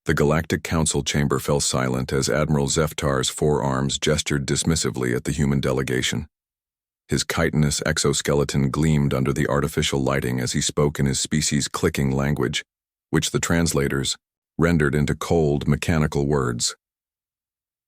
The Galactic Council chamber fell silent as Admiral Zeftar's forearms gestured dismissively at the human delegation. His chitinous exoskeleton gleamed under the artificial lighting as he spoke in his species' clicking language, which the translators rendered into cold, mechanical words.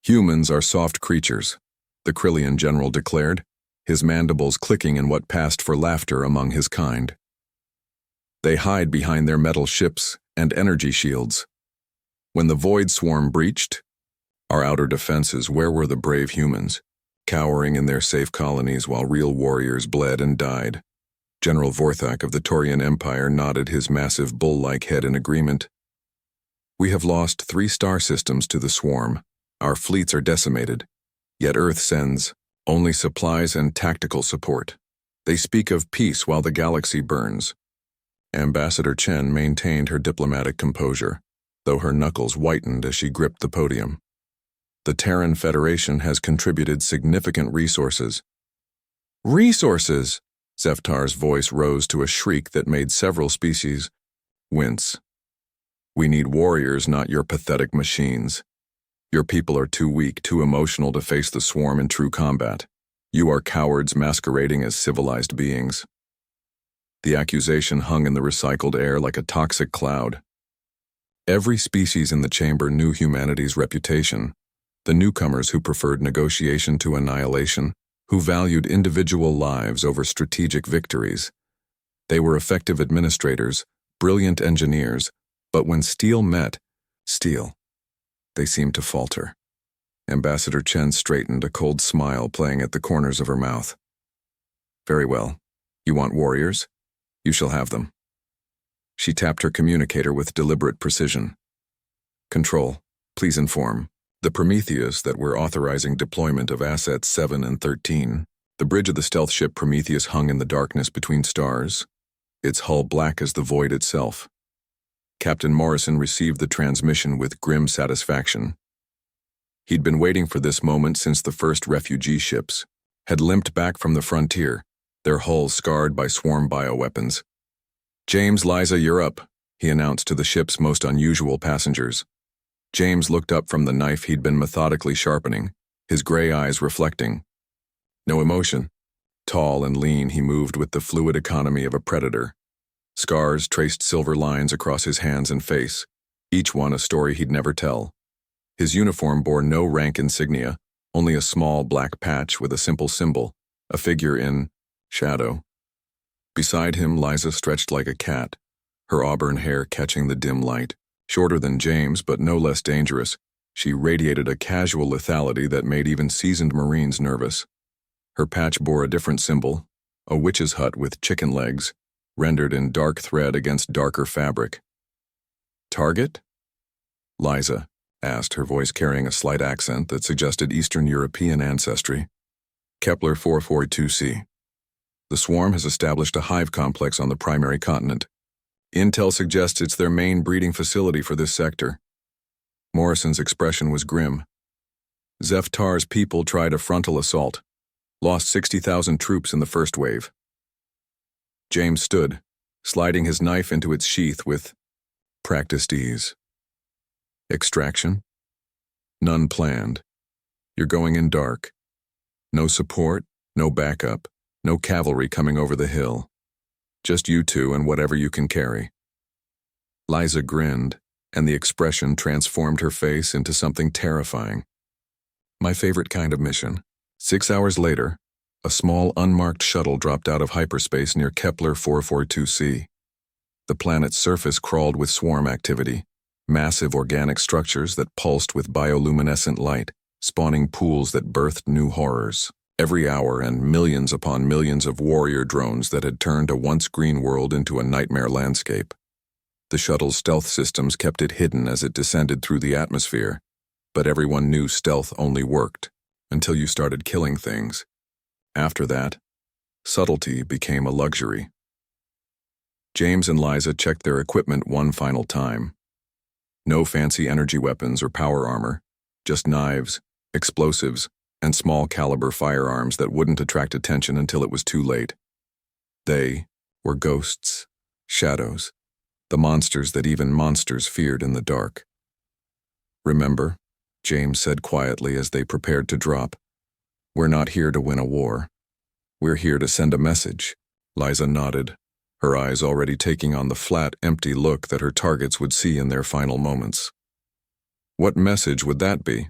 "Humans are soft creatures," the Krillian general declared, his mandibles clicking in what passed for laughter among his kind. "They hide behind their metal ships and energy shields. When the Void Swarm breached our outer defenses, where were the brave humans, cowering in their safe colonies while real warriors bled and died?" General Vorthak of the Taurian Empire nodded his massive bull-like head in agreement. "We have lost 3 star systems to the swarm. Our fleets are decimated, yet Earth sends only supplies and tactical support. They speak of peace while the galaxy burns." Ambassador Chen maintained her diplomatic composure, though her knuckles whitened as she gripped the podium. "The Terran Federation has contributed significant resources." "Resources?" Zeftar's voice rose to a shriek that made several species wince. "We need warriors, not your pathetic machines. Your people are too weak, too emotional to face the swarm in true combat. You are cowards masquerading as civilized beings." The accusation hung in the recycled air like a toxic cloud. Every species in the chamber knew humanity's reputation, the newcomers who preferred negotiation to annihilation, who valued individual lives over strategic victories. They were effective administrators, brilliant engineers, but when steel met steel, they seemed to falter. Ambassador Chen straightened, a cold smile playing at the corners of her mouth. "Very well. You want warriors? You shall have them." She tapped her communicator with deliberate precision. "Control, please inform the Prometheus that we're authorizing deployment of Assets 7 and 13. The bridge of the stealth ship Prometheus hung in the darkness between stars, its hull black as the void itself. Captain Morrison received the transmission with grim satisfaction. He'd been waiting for this moment since the first refugee ships had limped back from the frontier, their hulls scarred by swarm bioweapons. "James, Liza, you're up," he announced to the ship's most unusual passengers. James looked up from the knife he'd been methodically sharpening, his gray eyes reflecting. No emotion. Tall and lean, he moved with the fluid economy of a predator. Scars traced silver lines across his hands and face, each one a story he'd never tell. His uniform bore no rank insignia, only a small black patch with a simple symbol, a figure in shadow. Beside him, Liza stretched like a cat, her auburn hair catching the dim light. Shorter than James, but no less dangerous, she radiated a casual lethality that made even seasoned Marines nervous. Her patch bore a different symbol, a witch's hut with chicken legs, rendered in dark thread against darker fabric. "Target?" Liza asked, her voice carrying a slight accent that suggested Eastern European ancestry. "Kepler 442c. The swarm has established a hive complex on the primary continent. Intel suggests it's their main breeding facility for this sector." Morrison's expression was grim. "Zeftar's people tried a frontal assault. Lost 60,000 troops in the first wave." James stood, sliding his knife into its sheath with practiced ease. "Extraction? None planned. You're going in dark. No support, no backup, no cavalry coming over the hill. Just you two and whatever you can carry." Liza grinned, and the expression transformed her face into something terrifying. "My favorite kind of mission." 6 hours later, a small unmarked shuttle dropped out of hyperspace near Kepler 442c. The planet's surface crawled with swarm activity, massive organic structures that pulsed with bioluminescent light, spawning pools that birthed new horrors. Every hour, and millions upon millions of warrior drones that had turned a once green world into a nightmare landscape. The shuttle's stealth systems kept it hidden as it descended through the atmosphere, but everyone knew stealth only worked until you started killing things. After that, subtlety became a luxury. James and Liza checked their equipment one final time. No fancy energy weapons or power armor, just knives, explosives, and small-caliber firearms that wouldn't attract attention until it was too late. They were ghosts, shadows, the monsters that even monsters feared in the dark. Remember, James said quietly as they prepared to drop. We're not here to win a war. We're here to send a message. Liza nodded, her eyes already taking on the flat, empty look that her targets would see in their final moments. What message would that be?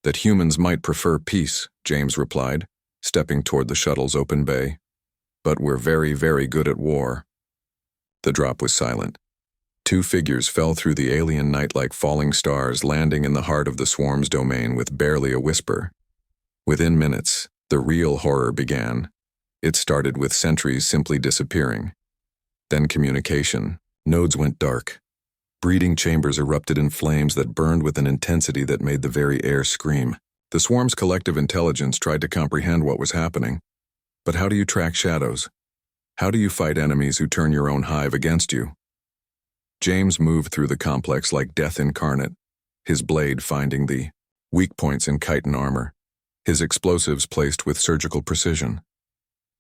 That humans might prefer peace, James replied, stepping toward the shuttle's open bay. But we're very, very good at war. The drop was silent. Two figures fell through the alien night like falling stars, landing in the heart of the swarm's domain with barely a whisper. Within minutes, the real horror began. It started with sentries simply disappearing. Then communication. Nodes went dark. Breeding chambers erupted in flames that burned with an intensity that made the very air scream. The swarm's collective intelligence tried to comprehend what was happening. But how do you track shadows? How do you fight enemies who turn your own hive against you? James moved through the complex like death incarnate, his blade finding the weak points in chitin armor, his explosives placed with surgical precision.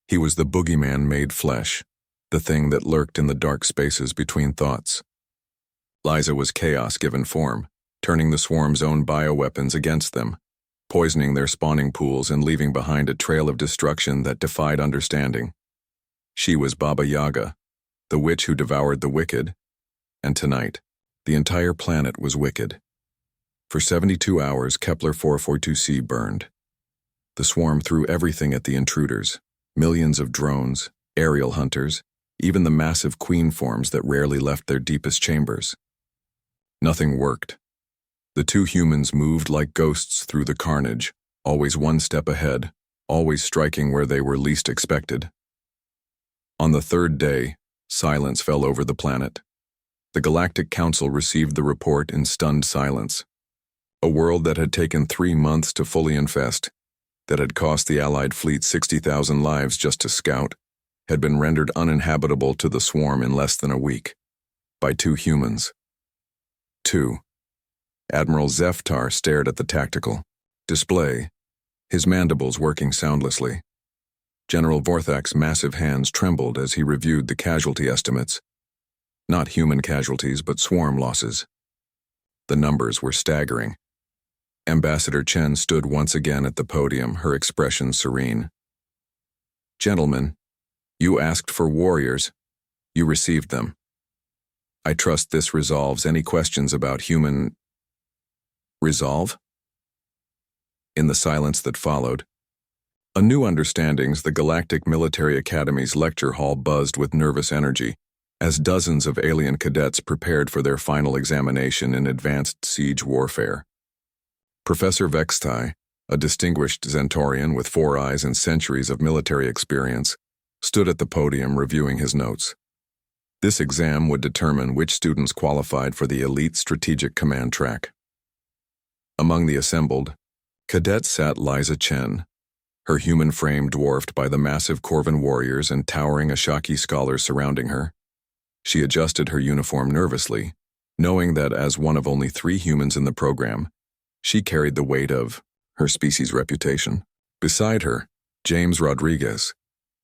He was the boogeyman made flesh, the thing that lurked in the dark spaces between thoughts. Liza was chaos given form, turning the swarm's own bioweapons against them, poisoning their spawning pools and leaving behind a trail of destruction that defied understanding. She was Baba Yaga, the witch who devoured the wicked, and tonight, the entire planet was wicked. For 72 hours, Kepler 442c burned. The swarm threw everything at the intruders, millions of drones, aerial hunters, even the massive queen forms that rarely left their deepest chambers. Nothing worked. The two humans moved like ghosts through the carnage, always one step ahead, always striking where they were least expected. On the third day, silence fell over the planet. The Galactic Council received the report in stunned silence. A world that had taken 3 months to fully infest, that had cost the Allied fleet 60,000 lives just to scout, had been rendered uninhabitable to the swarm in less than a week. By 2 humans. 2. Admiral Zeftar stared at the tactical display, his mandibles working soundlessly. General Vorthak's massive hands trembled as he reviewed the casualty estimates. Not human casualties, but swarm losses. The numbers were staggering. Ambassador Chen stood once again at the podium, her expression serene. Gentlemen, you asked for warriors. You received them. I trust this resolves any questions about human... Resolve? In the silence that followed, anew understandings, the Galactic Military Academy's lecture hall buzzed with nervous energy as dozens of alien cadets prepared for their final examination in advanced siege warfare. Professor Vextai, a distinguished Zentorian with 4 eyes and centuries of military experience, stood at the podium reviewing his notes. This exam would determine which students qualified for the elite strategic command track. Among the assembled, cadet sat Liza Chen, her human frame dwarfed by the massive Corvan warriors and towering Ashaki scholars surrounding her. She adjusted her uniform nervously, knowing that as one of only 3 humans in the program, she carried the weight of her species' reputation. Beside her, James Rodriguez,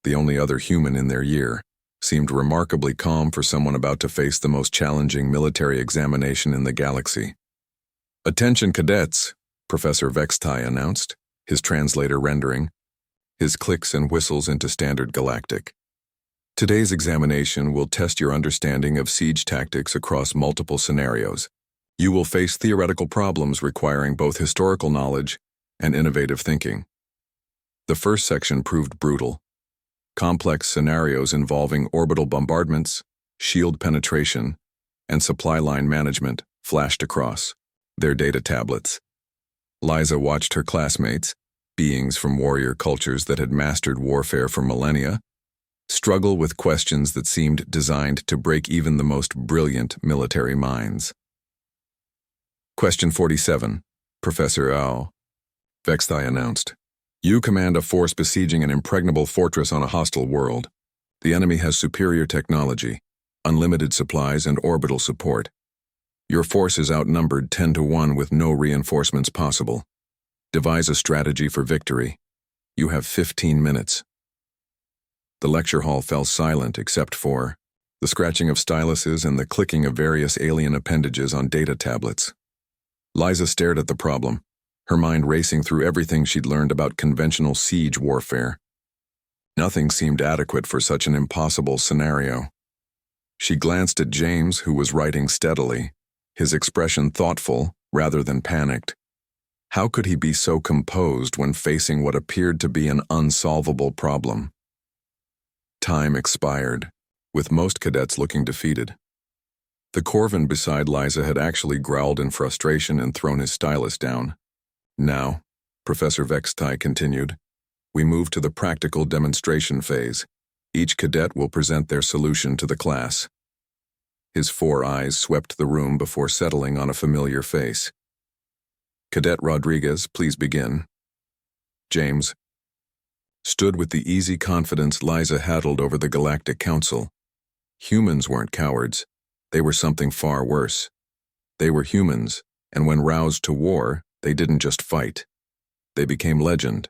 the only other human in their year, seemed remarkably calm for someone about to face the most challenging military examination in the galaxy. Attention cadets, Professor Vextai announced, his translator rendering his clicks and whistles into standard galactic. Today's examination will test your understanding of siege tactics across multiple scenarios. You will face theoretical problems requiring both historical knowledge and innovative thinking. The first section proved brutal. Complex scenarios involving orbital bombardments, shield penetration, and supply line management flashed across their data tablets. Liza watched her classmates, beings from warrior cultures that had mastered warfare for millennia, struggle with questions that seemed designed to break even the most brilliant military minds. Question 47, Professor Ao. Vextai announced. You command a force besieging an impregnable fortress on a hostile world. The enemy has superior technology, unlimited supplies, and orbital support. Your force is outnumbered 10 to 1 with no reinforcements possible. Devise a strategy for victory. You have 15 minutes. The lecture hall fell silent except for the scratching of styluses and the clicking of various alien appendages on data tablets. Liza stared at the problem, her mind racing through everything she'd learned about conventional siege warfare. Nothing seemed adequate for such an impossible scenario. She glanced at James, who was writing steadily, his expression thoughtful rather than panicked. How could he be so composed when facing what appeared to be an unsolvable problem? Time expired, with most cadets looking defeated. The Corvin beside Liza had actually growled in frustration and thrown his stylus down. Now, Professor Vextai continued, we move to the practical demonstration phase. Each cadet will present their solution to the class. His 4 eyes swept the room before settling on a familiar face. Cadet Rodriguez, please begin. James stood with the easy confidence Liza handled over the Galactic Council. Humans weren't cowards. They were something far worse. They were humans, and when roused to war, they didn't just fight. They became legend.